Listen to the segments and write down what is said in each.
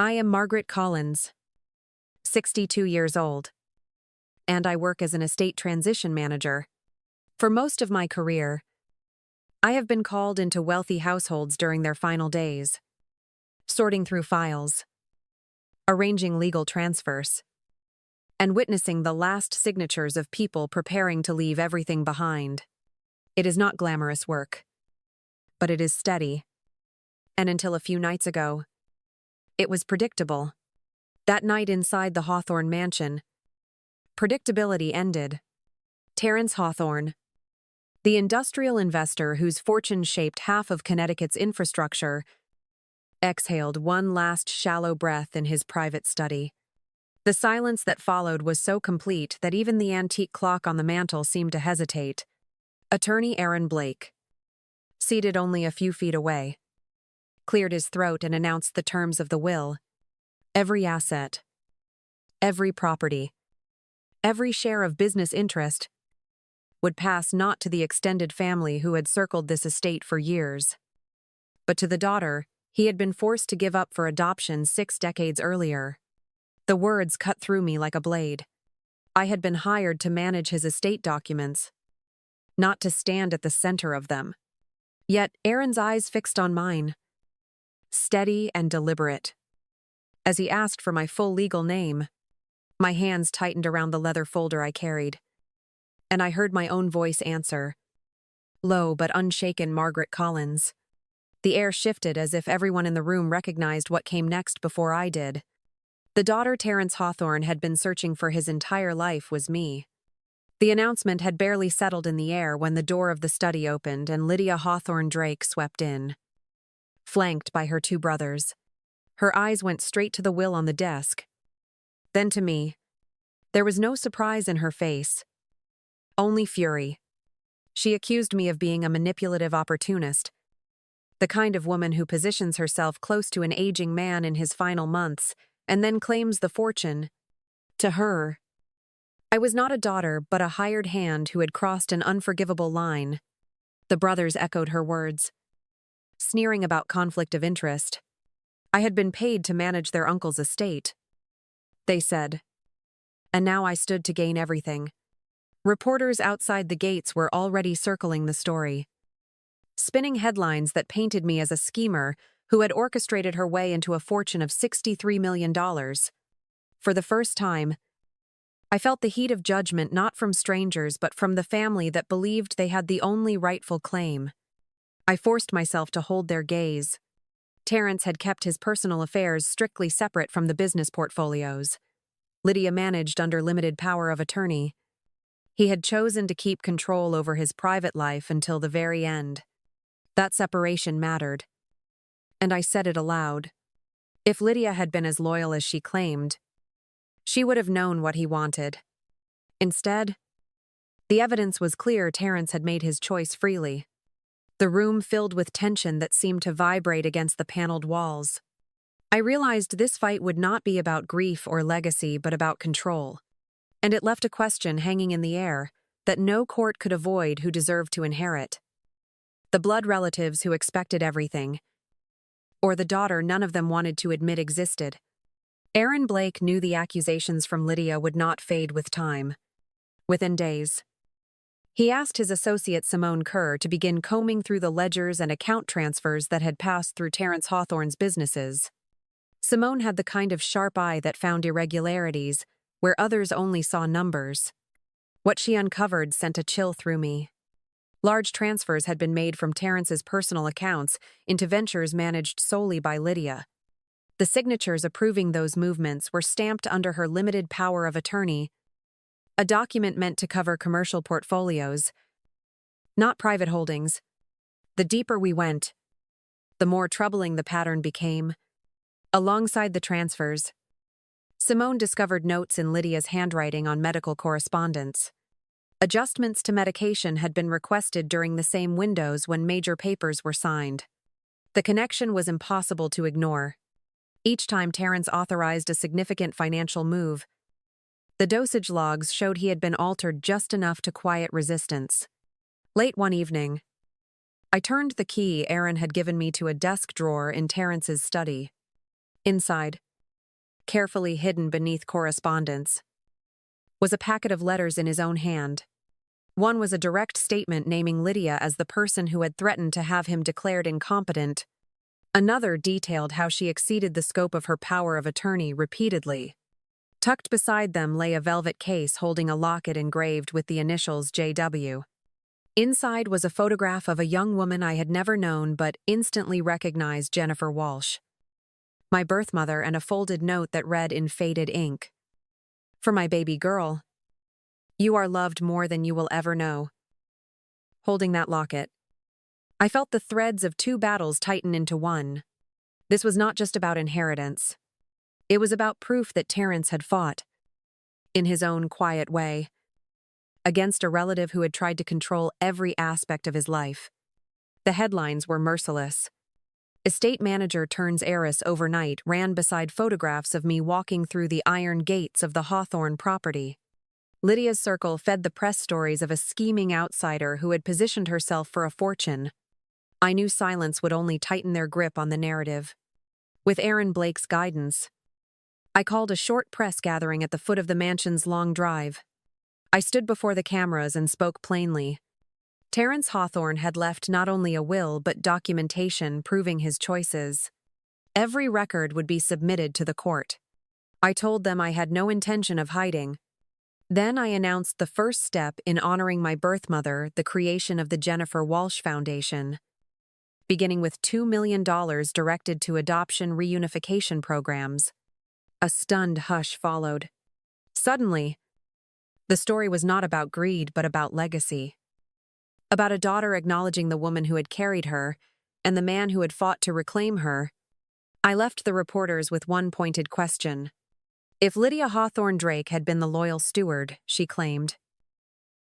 I am Margaret Collins, 62 years old, and I work as an estate transition manager. For most of my career, I have been called into wealthy households during their final days, sorting through files, arranging legal transfers, and witnessing the last signatures of people preparing to leave everything behind. It is not glamorous work, but it is steady. And until a few nights ago, it was predictable. That night inside the Hawthorne mansion, predictability ended. Terrence Hawthorne, the industrial investor whose fortune shaped half of Connecticut's infrastructure, exhaled one last shallow breath in his private study. The silence that followed was so complete that even the antique clock on the mantel seemed to hesitate. Attorney Aaron Blake, seated only a few feet away, cleared his throat and announced the terms of the will. Every asset, every property, every share of business interest would pass not to the extended family who had circled this estate for years, but to the daughter he had been forced to give up for adoption 6 decades earlier. The words cut through me like a blade. I had been hired to manage his estate documents, not to stand at the center of them. Yet Aaron's eyes fixed on mine, steady and deliberate. As he asked for my full legal name, my hands tightened around the leather folder I carried, and I heard my own voice answer, low but unshaken, Margaret Collins. The air shifted as if everyone in the room recognized what came next before I did. The daughter Terrence Hawthorne had been searching for his entire life was me. The announcement had barely settled in the air when the door of the study opened and Lydia Hawthorne Drake swept in, flanked by her 2 brothers. Her eyes went straight to the will on the desk, then to me. There was no surprise in her face, only fury. She accused me of being a manipulative opportunist, the kind of woman who positions herself close to an aging man in his final months and then claims the fortune. To her, I was not a daughter but a hired hand who had crossed an unforgivable line. The brothers echoed her words, sneering about conflict of interest. I had been paid to manage their uncle's estate, they said, and now I stood to gain everything. Reporters outside the gates were already circling the story, spinning headlines that painted me as a schemer who had orchestrated her way into a fortune of $63 million. For the first time, I felt the heat of judgment not from strangers but from the family that believed they had the only rightful claim. I forced myself to hold their gaze. Terrence had kept his personal affairs strictly separate from the business portfolios. Lydia managed under limited power of attorney. He had chosen to keep control over his private life until the very end. That separation mattered. And I said it aloud. If Lydia had been as loyal as she claimed, she would have known what he wanted. Instead, the evidence was clear Terrence had made his choice freely. The room filled with tension that seemed to vibrate against the paneled walls. I realized this fight would not be about grief or legacy but about control. And it left a question hanging in the air that no court could avoid: who deserved to inherit. The blood relatives who expected everything, or the daughter none of them wanted to admit existed. Aaron Blake knew the accusations from Lydia would not fade with time. Within days, he asked his associate Simone Kerr to begin combing through the ledgers and account transfers that had passed through Terrence Hawthorne's businesses. Simone had the kind of sharp eye that found irregularities where others only saw numbers. What she uncovered sent a chill through me. Large transfers had been made from Terrence's personal accounts into ventures managed solely by Lydia. The signatures approving those movements were stamped under her limited power of attorney, a document meant to cover commercial portfolios, not private holdings. The deeper we went, the more troubling the pattern became. Alongside the transfers, Simone discovered notes in Lydia's handwriting on medical correspondence. Adjustments to medication had been requested during the same windows when major papers were signed. The connection was impossible to ignore. Each time Terrence authorized a significant financial move, the dosage logs showed he had been altered just enough to quiet resistance. Late one evening, I turned the key Aaron had given me to a desk drawer in Terrence's study. Inside, carefully hidden beneath correspondence, was a packet of letters in his own hand. One was a direct statement naming Lydia as the person who had threatened to have him declared incompetent. Another detailed how she exceeded the scope of her power of attorney repeatedly. Tucked beside them lay a velvet case holding a locket engraved with the initials JW. Inside was a photograph of a young woman I had never known but instantly recognized Jennifer Walsh. My birth mother and a folded note that read in faded ink. For my baby girl, you are loved more than you will ever know. Holding that locket, I felt the threads of two battles tighten into one. This was not just about inheritance. It was about proof that Terrence had fought, in his own quiet way, against a relative who had tried to control every aspect of his life. The headlines were merciless. Estate manager turns heiress overnight ran beside photographs of me walking through the iron gates of the Hawthorne property. Lydia's circle fed the press stories of a scheming outsider who had positioned herself for a fortune. I knew silence would only tighten their grip on the narrative. With Aaron Blake's guidance, I called a short press gathering at the foot of the mansion's long drive. I stood before the cameras and spoke plainly. Terrence Hawthorne had left not only a will but documentation proving his choices. Every record would be submitted to the court. I told them I had no intention of hiding. Then I announced the first step in honoring my birth mother, the creation of the Jennifer Walsh Foundation, beginning with $2 million directed to adoption reunification programs. A stunned hush followed. Suddenly, the story was not about greed but about legacy. About a daughter acknowledging the woman who had carried her and the man who had fought to reclaim her. I left the reporters with one pointed question. If Lydia Hawthorne Drake had been the loyal steward, she claimed,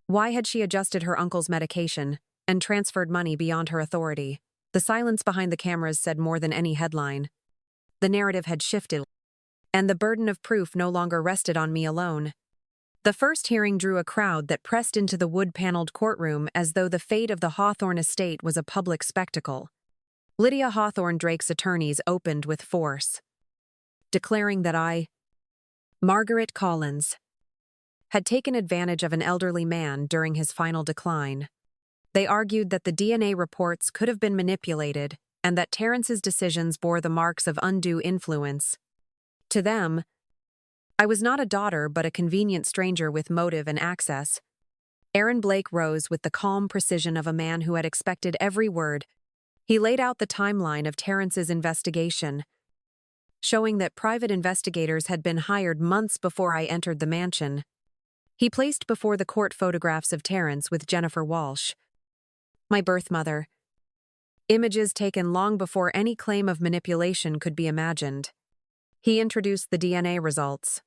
why had she adjusted her uncle's medication and transferred money beyond her authority? The silence behind the cameras said more than any headline. The narrative had shifted, and the burden of proof no longer rested on me alone. The first hearing drew a crowd that pressed into the wood-paneled courtroom as though the fate of the Hawthorne estate was a public spectacle. Lydia Hawthorne Drake's attorneys opened with force, declaring that I, Margaret Collins, had taken advantage of an elderly man during his final decline. They argued that the DNA reports could have been manipulated and that Terrence's decisions bore the marks of undue influence. To them, I was not a daughter but a convenient stranger with motive and access. Aaron Blake rose with the calm precision of a man who had expected every word. He laid out the timeline of Terrence's investigation, showing that private investigators had been hired months before I entered the mansion. He placed before the court photographs of Terrence with Jennifer Walsh, my birth mother, images taken long before any claim of manipulation could be imagined. He introduced the DNA results,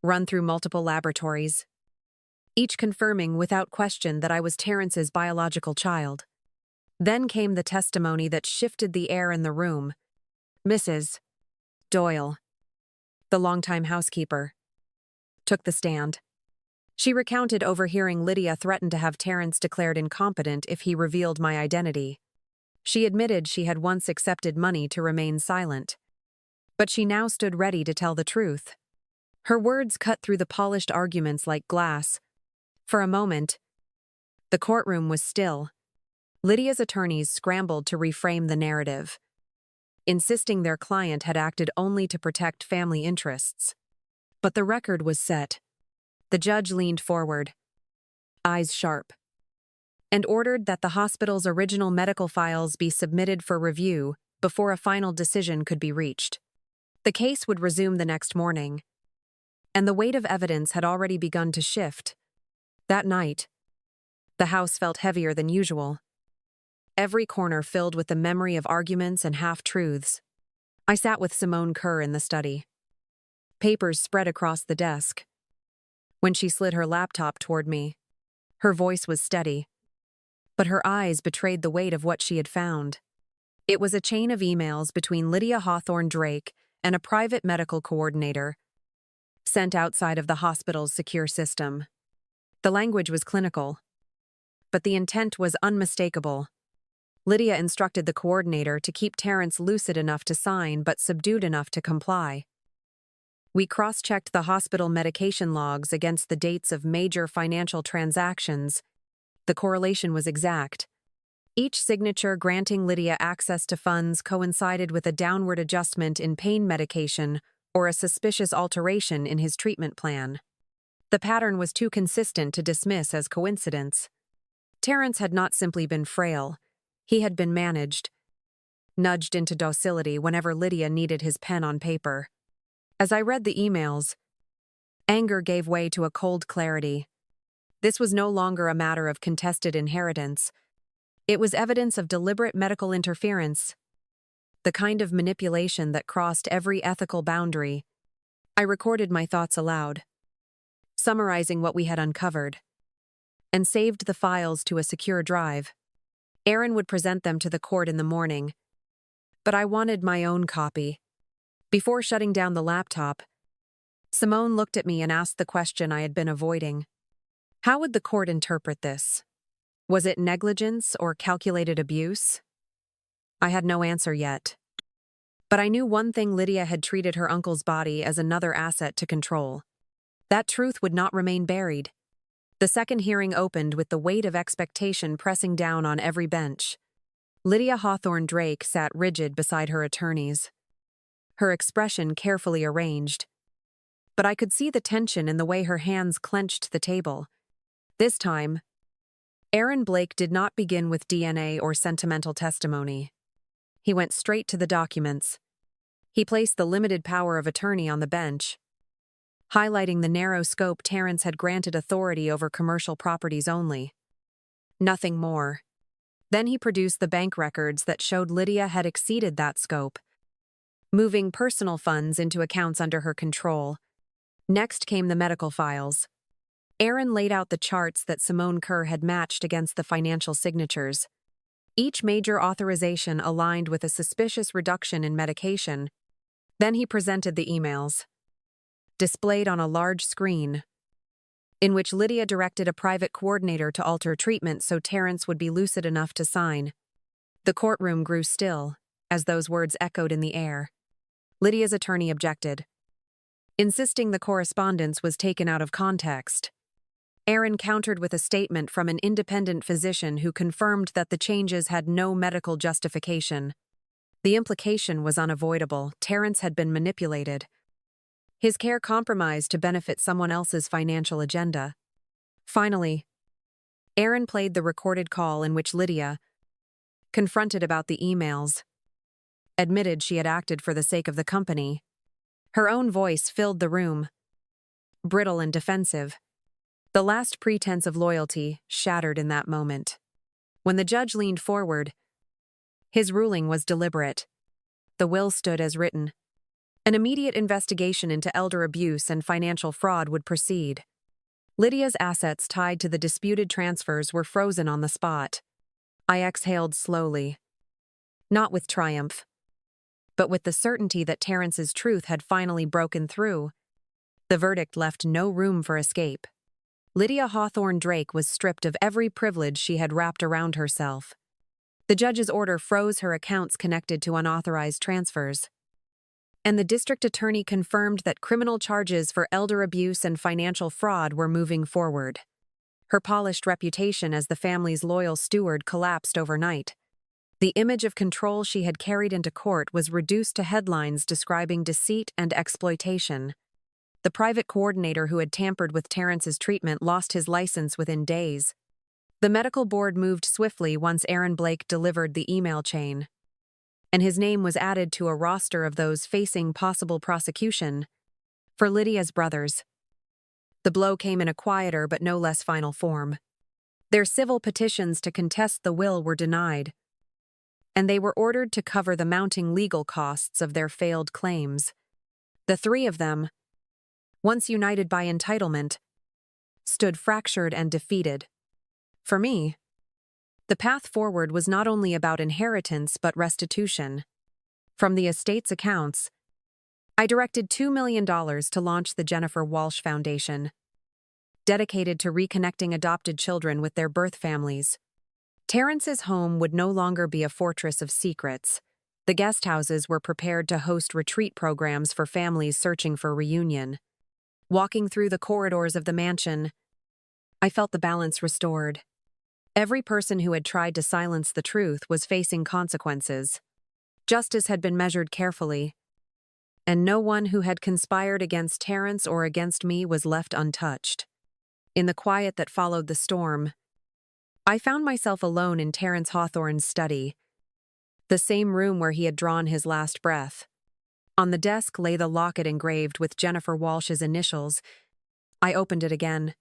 run through multiple laboratories, each confirming without question that I was Terrence's biological child. Then came the testimony that shifted the air in the room. Mrs. Doyle, the longtime housekeeper, took the stand. She recounted overhearing Lydia threaten to have Terrence declared incompetent if he revealed my identity. She admitted she had once accepted money to remain silent, but she now stood ready to tell the truth. Her words cut through the polished arguments like glass. For a moment, the courtroom was still. Lydia's attorneys scrambled to reframe the narrative, insisting their client had acted only to protect family interests. But the record was set. The judge leaned forward, eyes sharp, and ordered that the hospital's original medical files be submitted for review before a final decision could be reached. The case would resume the next morning, and the weight of evidence had already begun to shift. That night, the house felt heavier than usual, every corner filled with the memory of arguments and half-truths. I sat with Simone Kerr in the study, papers spread across the desk. When she slid her laptop toward me, her voice was steady, but her eyes betrayed the weight of what she had found. It was a chain of emails between Lydia Hawthorne Drake and a private medical coordinator, sent outside of the hospital's secure system. The language was clinical, but the intent was unmistakable. Lydia instructed the coordinator to keep Terrence lucid enough to sign but subdued enough to comply. We cross-checked the hospital medication logs against the dates of major financial transactions. The correlation was exact. Each signature granting Lydia access to funds coincided with a downward adjustment in pain medication or a suspicious alteration in his treatment plan. The pattern was too consistent to dismiss as coincidence. Terrence had not simply been frail. He had been managed, nudged into docility whenever Lydia needed his pen on paper. As I read the emails, anger gave way to a cold clarity. This was no longer a matter of contested inheritance. It was evidence of deliberate medical interference, the kind of manipulation that crossed every ethical boundary. I recorded my thoughts aloud, summarizing what we had uncovered, and saved the files to a secure drive. Aaron would present them to the court in the morning, but I wanted my own copy. Before shutting down the laptop, Simone looked at me and asked the question I had been avoiding. How would the court interpret this? Was it negligence or calculated abuse? I had no answer yet. But I knew one thing: Lydia had treated her uncle's body as another asset to control. That truth would not remain buried. The second hearing opened with the weight of expectation pressing down on every bench. Lydia Hawthorne Drake sat rigid beside her attorneys, her expression carefully arranged. But I could see the tension in the way her hands clenched the table. This time, Aaron Blake did not begin with DNA or sentimental testimony. He went straight to the documents. He placed the limited power of attorney on the bench, highlighting the narrow scope Terrence had granted authority over commercial properties only. Nothing more. Then he produced the bank records that showed Lydia had exceeded that scope, moving personal funds into accounts under her control. Next came the medical files. Aaron laid out the charts that Simone Kerr had matched against the financial signatures. Each major authorization aligned with a suspicious reduction in medication. Then he presented the emails, displayed on a large screen, in which Lydia directed a private coordinator to alter treatment so Terrence would be lucid enough to sign. The courtroom grew still as those words echoed in the air. Lydia's attorney objected, insisting the correspondence was taken out of context. Aaron countered with a statement from an independent physician who confirmed that the changes had no medical justification. The implication was unavoidable: Terrence had been manipulated, his care compromised to benefit someone else's financial agenda. Finally, Aaron played the recorded call in which Lydia, confronted about the emails, admitted she had acted for the sake of the company. Her own voice filled the room, brittle and defensive. The last pretense of loyalty shattered in that moment. When the judge leaned forward, his ruling was deliberate. The will stood as written. An immediate investigation into elder abuse and financial fraud would proceed. Lydia's assets tied to the disputed transfers were frozen on the spot. I exhaled slowly, not with triumph, but with the certainty that Terrence's truth had finally broken through. The verdict left no room for escape. Lydia Hawthorne Drake was stripped of every privilege she had wrapped around herself. The judge's order froze her accounts connected to unauthorized transfers, and the district attorney confirmed that criminal charges for elder abuse and financial fraud were moving forward. Her polished reputation as the family's loyal steward collapsed overnight. The image of control she had carried into court was reduced to headlines describing deceit and exploitation. The private coordinator who had tampered with Terrence's treatment lost his license within days. The medical board moved swiftly once Aaron Blake delivered the email chain, and his name was added to a roster of those facing possible prosecution. For Lydia's brothers, the blow came in a quieter but no less final form. Their civil petitions to contest the will were denied, and they were ordered to cover the mounting legal costs of their failed claims. The three of them, once united by entitlement, stood fractured and defeated. For me, the path forward was not only about inheritance but restitution. From the estate's accounts, I directed $2 million to launch the Jennifer Walsh Foundation, dedicated to reconnecting adopted children with their birth families. Terrence's home would no longer be a fortress of secrets. The guest houses were prepared to host retreat programs for families searching for reunion. Walking through the corridors of the mansion, I felt the balance restored. Every person who had tried to silence the truth was facing consequences. Justice had been measured carefully, and no one who had conspired against Terrence or against me was left untouched. In the quiet that followed the storm, I found myself alone in Terrence Hawthorne's study, the same room where he had drawn his last breath. On the desk lay the locket engraved with Jennifer Walsh's initials. I opened it again,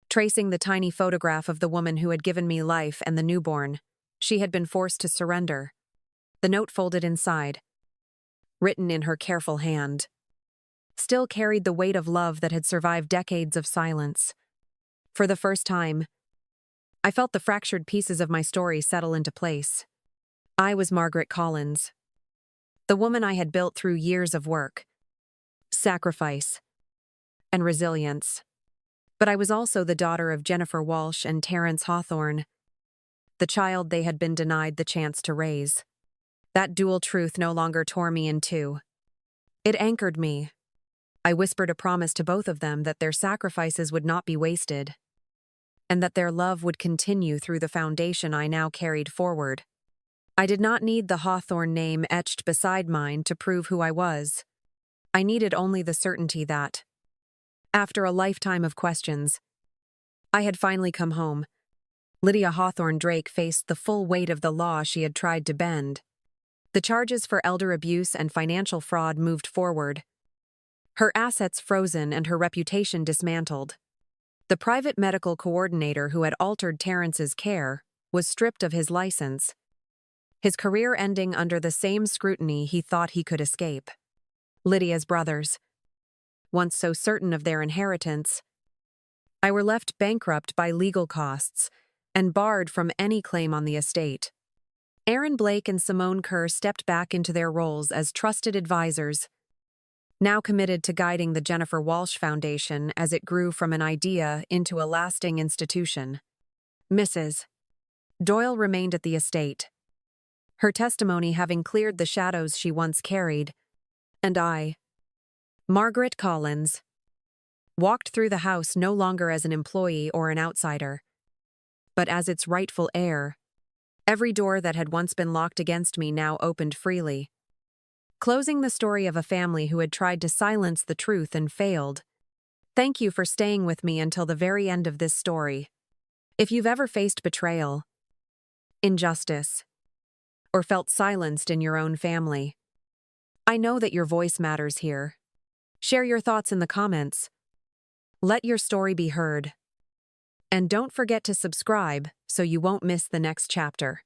tracing the tiny photograph of the woman who had given me life and the newborn. She had been forced to surrender. The note folded inside, written in her careful hand, still carried the weight of love that had survived decades of silence. For the first time, I felt the fractured pieces of my story settle into place. I was Margaret Collins, the woman I had built through years of work, sacrifice, and resilience. But I was also the daughter of Jennifer Walsh and Terrence Hawthorne, the child they had been denied the chance to raise. That dual truth no longer tore me in two. It anchored me. I whispered a promise to both of them that their sacrifices would not be wasted, and that their love would continue through the foundation I now carried forward. I did not need the Hawthorne name etched beside mine to prove who I was. I needed only the certainty that, after a lifetime of questions, I had finally come home. Lydia Hawthorne Drake faced the full weight of the law she had tried to bend. The charges for elder abuse and financial fraud moved forward, her assets frozen and her reputation dismantled. The private medical coordinator who had altered Terrence's care was stripped of his license, his career ending under the same scrutiny he thought he could escape. Lydia's brothers, once so certain of their inheritance, were left bankrupt by legal costs and barred from any claim on the estate. Aaron Blake and Simone Kerr stepped back into their roles as trusted advisors, now committed to guiding the Jennifer Walsh Foundation as it grew from an idea into a lasting institution. Mrs. Doyle remained at the estate, her testimony having cleared the shadows she once carried, and I, Margaret Collins, walked through the house no longer as an employee or an outsider, but as its rightful heir. Every door that had once been locked against me now opened freely, closing the story of a family who had tried to silence the truth and failed. Thank you for staying with me until the very end of this story. If you've ever faced betrayal, injustice, or felt silenced in your own family, I know that your voice matters here. Share your thoughts in the comments. Let your story be heard. And don't forget to subscribe so you won't miss the next chapter.